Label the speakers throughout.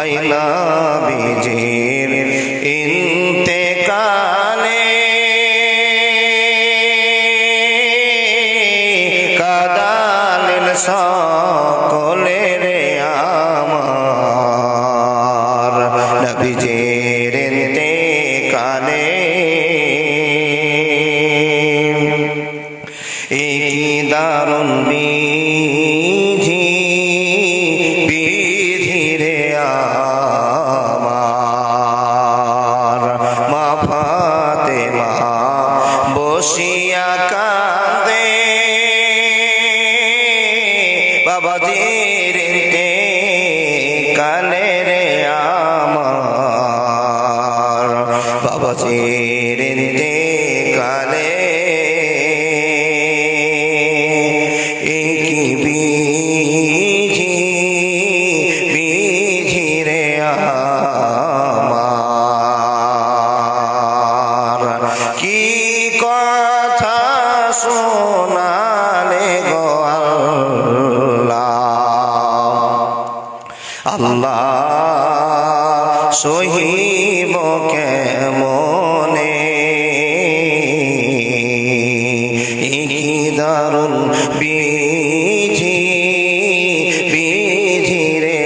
Speaker 1: ভাই নবীজির ইন্তেকালে কাঁদালেন সকলে রে আমার নবীজির ইন্তেকালে এই দারুণ বিধি বিধিরে আমার মা ফাতেমা বসিয়া কাঁদে বাবাজির ইন্তেকালে রে আমার বাবাজির ইন্তেকালে কি কথা শোনালে গো আল্লাহ সহিব কেমনে কি দারুণ বিধি বিধিরে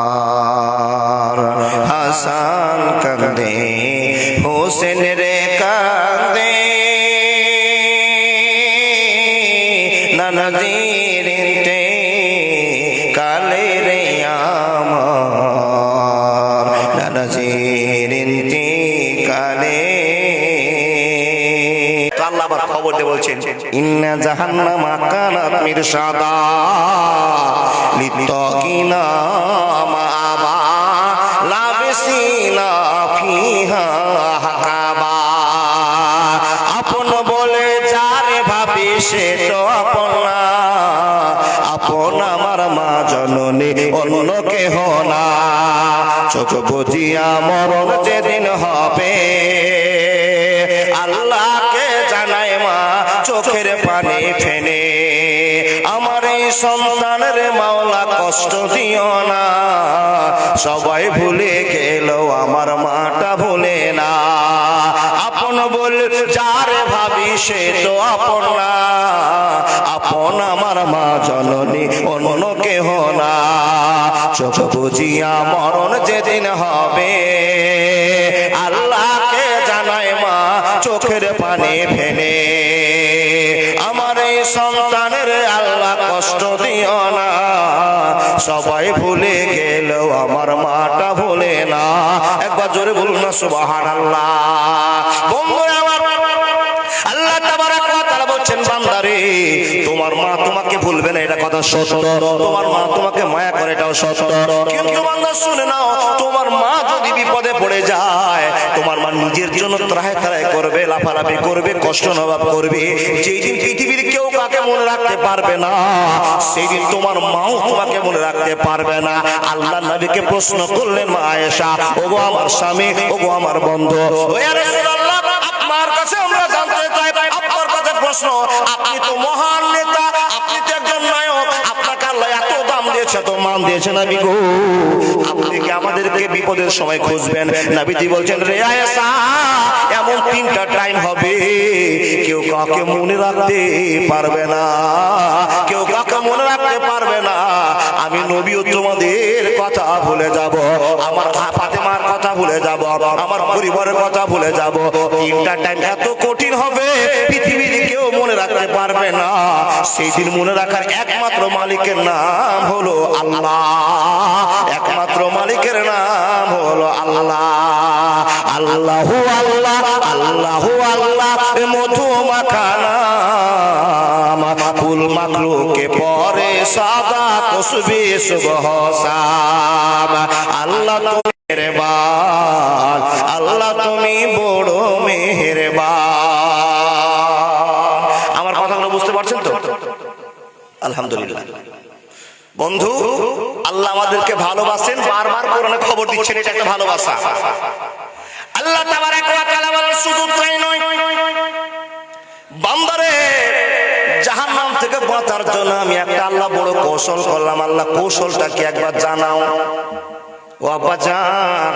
Speaker 1: আমার হাসান কান্দে হোসেন রে কান্দে নানাজির ইন্তেকালে রে আমার নানাজির ইন্তেকালে আল্লাহ আবার খবর দিয়ে বলছেন ইন্না জাহান্নামা কানাত মিরসাদা লিত্তাকিনা মাআবা লাবিসিনা ফিহা হাকাবা আপন বলে যারে ভাবি সে তো আপন না আপন আমার মা জননী অন্য কেহ না চোখ বুজিয়া মরণ যেদিন হবে আল্লাহকে জানাই মা চোখের পানি ফেলে আমার এই সন্তানের মাওলা কষ্ট দিও না সবাই ভুলে গেল আমার মাটা ভুলে না আপন বল যারে ভাবি সে তো আপন না আপন আমার মা জননী অন্য কেহ না চোখ বুজিয়া মরণ যেদিন হবে আল্লাহকে জানাই মা চোখের পানি ফেলে আমার এই সন্তানের আল্লাহ কষ্ট দিও না সবাই ভুলে গেল আমার মাটা ভুলে না একবার জোরে বলুন না সুবহানাল্লাহ বন্ধুরা আমার আল্লাহ তাবারক ওয়া তাআলা বলছেন বান্দারে তোমার মা তোমাকে ভুলবে না এটা কথা সত্য তোমার মা তোমাকে মায়া করে এটাও সত্য কিন্তু বান্দা শুনে নাও তোমার মা যদি বিপদে পড়ে যায় তোমার মা নিজের জন্য ত্রাহে ত্রাহে করবে লাফালাফি করবে কষ্ট অনুভব করবে যেই দিন পৃথিবীর কেউ কাকে মনে রাখতে পারবে না সেই দিন তোমার মাও তোমাকে মনে রাখতে পারবে না আল্লাহ নবীকে প্রশ্ন করলেন মা আয়েশা ওগো আমার স্বামী ওগো আমার বন্ধু ও ইয়া রাসূলুল্লাহ আপনার কাছে আমরা জানতে চাই আপনার কাছে প্রশ্ন আপনি তো মহান নেতা আপনি তো একজন নায়ক আপনাকে আল্লাহ এত দাম দিয়েছে তো মান দিয়েছে নবী গো আপনি কি আমাদেরকে বিপদের সময় খুঁজবেন নবীজি বলছেন রে আয়েশা এমন তিনটা টাইম হবে কেউ কাউকে মনে রাখতে পারবে না কেউ কাউকে মনে রাখতে পারবে না আমি নবীও তোমাদের কথা ভুলে যাব আমার ফাতেমার কথা ভুলে যাব আমার পরিবারের কথা ভুলে যাব তিনটা টাইম এত কঠিন হবে পৃথিবীর কেউ মনে রাখতে পারবে না সেই দিন মনে রাখার একমাত্র মালিকের নাম হলো আল্লাহ একমাত্র মালিকের নাম হলো আল্লাহ আল্লাহু আল্লাহ আল্লাহু আল্লাহ মধু মাখানা ফুল মাখলুকে পরে সাদা কুসবি সুবহ সাম আল্লাহ তুমি মেহেরবান আল্লাহ তুমি বড় মেহেরবান আমার কথাগুলো বুঝতে পারছেন তো আলহামদুলিল্লাহ বন্ধু আল্লাহ আমাদেরকে ভালোবাসেন বারবার কোরআনে খবর দিচ্ছেন এটা একটা ভালোবাসা আল্লাহ তাবারক ওয়া তাআলা বলেন শুধু তাই নয় বান্দারে জাহান্নাম থেকে বাঁচার জন্য আমি একটা আল্লাহ বড় কৌশল করলাম। আল্লাহ কৌশলটা কি একবার জানাও। ও আব্বা জান,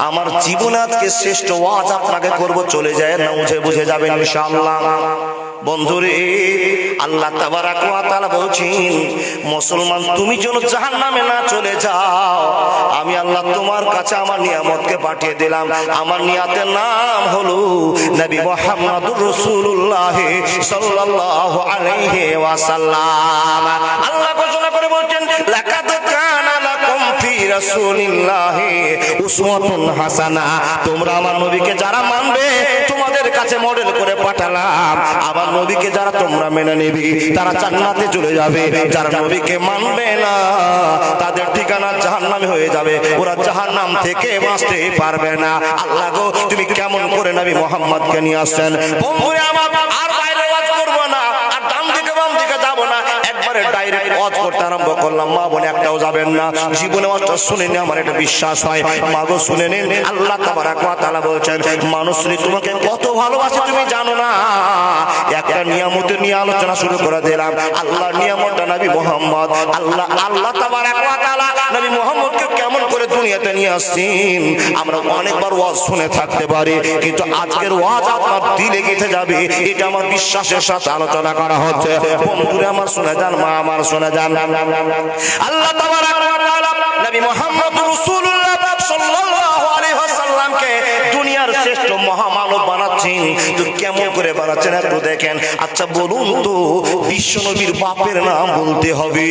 Speaker 1: আমার জীবনে আজকে শ্রেষ্ঠ ওয়াজ আপনাকে করব, চলে যায় না বুঝে যাবেন ইনশাআল্লাহ। বন্ধুরে, আল্লাহ তাবারাক ওয়া তাআলা বলছেন, মুসলমান তুমি যেন জাহান্নামে না চলে যাও, আমি আল্লাহ তোমার কাছে আমার নিয়ামতকে পাঠিয়ে দিলাম। আমার নিয়াতের নাম হলো নবী মুহাম্মদুর রাসূলুল্লাহ সাল্লাল্লাহু আলাইহি ওয়াসাল্লাম। আল্লাহ ঘোষণা করে বলছেন, লাকাদ কানা লাকুম ফি রাসূলিল্লাহি উসওয়াতুন হাসানা। তোমরা আমার নবীকে যারা মানবে তোমাদের কাছে মডেল করে পাঠালাম। আমার নবীকে যারা তোমরা মেনে নেবে তারা জান্নাতে চলে যাবে, যারা নবীকে মানবে না তাদের ঠিকানা জাহান্নামে হয়ে যাবে, ওরা জাহান্নাম থেকে বাঁচতে পারবে না। আল্লাহ গো, তুমি কেমন করে নবী মুহাম্মদকে নিয়ে আসছেন। বন্ধুরা আমার, আর বাইরে ওয়াজ করব না, আর ডান দিকে বাম দিকে যাব না, একবারে ডাইরেক্ট ওয়াজ করতে আরম্ভ করলাম। মা বোন একটাও যাবেন না, জীবনে ওয়াজটা শুনে নিয়ে আমার একটা বিশ্বাস হয়। মা গো শুনে নিন, আল্লাহ তাবারাক ওয়া তাআলা বলছেন, মানুষ তোমাকে কত ভালোবাসে তুমি জানো না। একটা নিয়ামত নিয়ে আলোচনা শুরু করে দিলাম। আল্লাহর নিয়ামতটা নবী মুহাম্মদ। আল্লাহ তাবারাক ওয়া তাআলা নবী মুহাম্মদকে কেমন করে দুনিয়াতে নিয়ে আসছেন আমরা অনেকবার ওয়াজ শুনে থাকতে পারি, কিন্তু আজকের ওয়াজ আপনার দিলে গেঁথে যাবে, এটা আমার বিশ্বাসের সাথে আলোচনা করা হচ্ছে। বন্ধুরা আমার শুনে যান, মা আমার শুনে যান, আল্লাহ তাবারাক ওয়া তাআলা নবী মুহাম্মদ রাসূলুল্লাহ সাল্লাল্লাহু আলাইহি ওয়াসাল্লামকে দুনিয়ার শ্রেষ্ঠ মহামানব বানাচ্ছেন। তো কেমন করে বানাচ্ছেন একটু দেখেন। আচ্ছা বলুন তো, বিশ্ব নবীর বাপের নাম বলতে হবে।